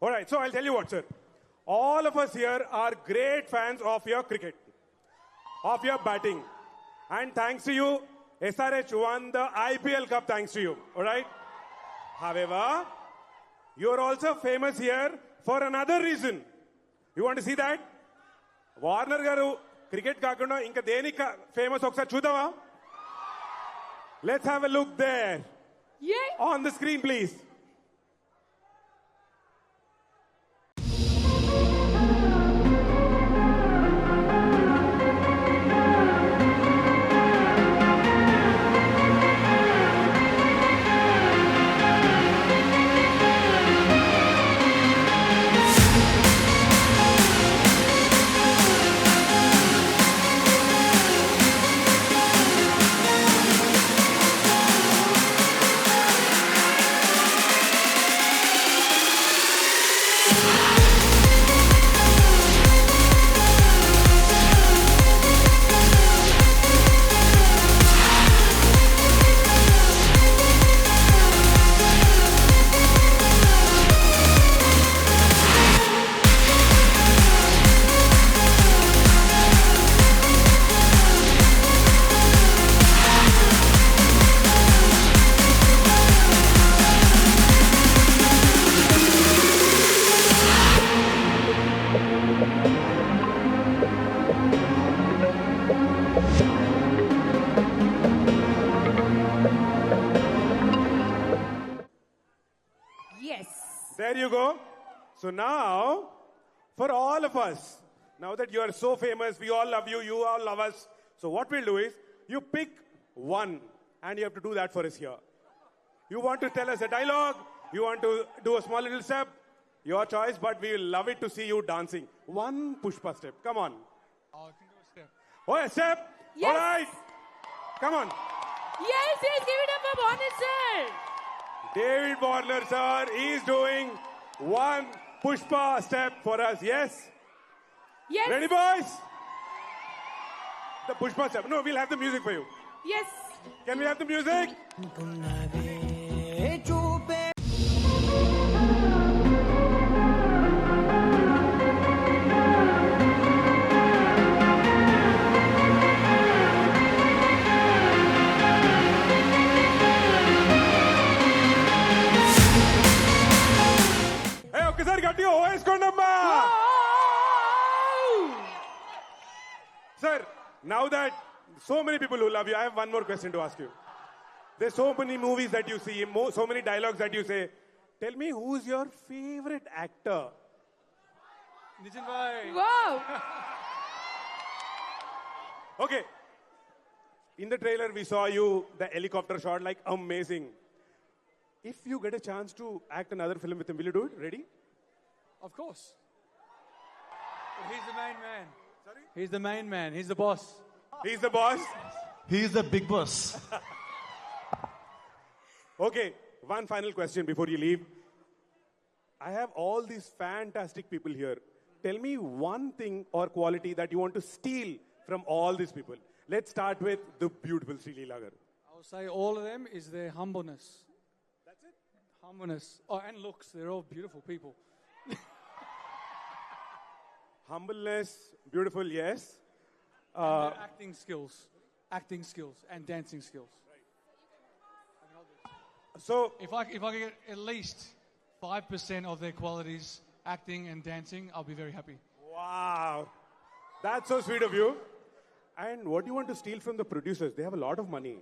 All right, so I'll tell you what, sir. All of us here are great fans of your cricket, of your batting. And thanks to you, SRH won the IPL Cup thanks to you. All right? However, you're also famous here for another reason. You want to see that? Warner garu cricket kaakunda inka denika famous okkar chudava. Let's have a look there. Yeah. On the screen, please. Yes. There you go. So now, for all of us, now that you are so famous, we all love you, you all love us. So what we'll do is, you pick one, and you have to do that for us here. You want to tell us a dialogue, you want to do a small little step, your choice, but we will love it to see you dancing. One Pushpa step, come on. Oh, I can do a step. Oh, a step? Yes. All right. Come on. Yes, give it up for Bonnet, sir. David Warner, sir, is doing one Pushpa step for us. Yes? Yes. Ready, boys? The Pushpa step. No, we'll have the music for you. Yes. Can we have the music? Hey, ఒక్కసారి గట్టిగా ఓవేసుకోండమ్మా. Sir, now that so many people who love you, I have one more question to ask you. There's so many movies that you see, so many dialogues that you say. Tell me, who's your favorite actor? Nitin bhai. Wow. Okay. In the trailer, we saw you, the helicopter shot, like amazing. If you get a chance to act another film with him, will you do it? Ready? Of course. But he's the main man. Sorry? He's the main man. He's the boss. He's the boss. He's the big boss. Okay, one final question before you leave. I have all these fantastic people here. Tell me one thing or quality that you want to steal from all these people. Let's start with the beautiful Sri Leela garu. I will say all of them is their humbleness. That's it? Humbleness. Oh, and looks. They're all beautiful people. Humbleness, beautiful, yes. Their acting skills. Acting skills and dancing skills. So, If I could get at least 5% of their qualities, acting and dancing, I'll be very happy. wow. That's so sweet of you. And what do you want to steal from the producers? They have a lot of money.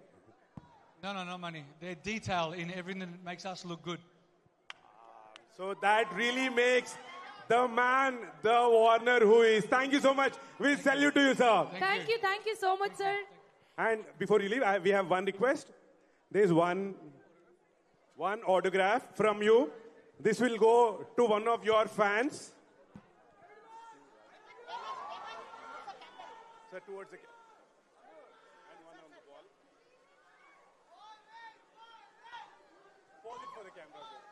No, not money. Their detail in everything that makes us look good. So that really makes the man, the Warner who is. Thank you so much. We salute to you, sir. Thank you so much, sir. And before you leave, we have one request. There's one autograph from you. This will go to one of your fans. Sir, towards the and one on the wall. Pause it for the camera, sir.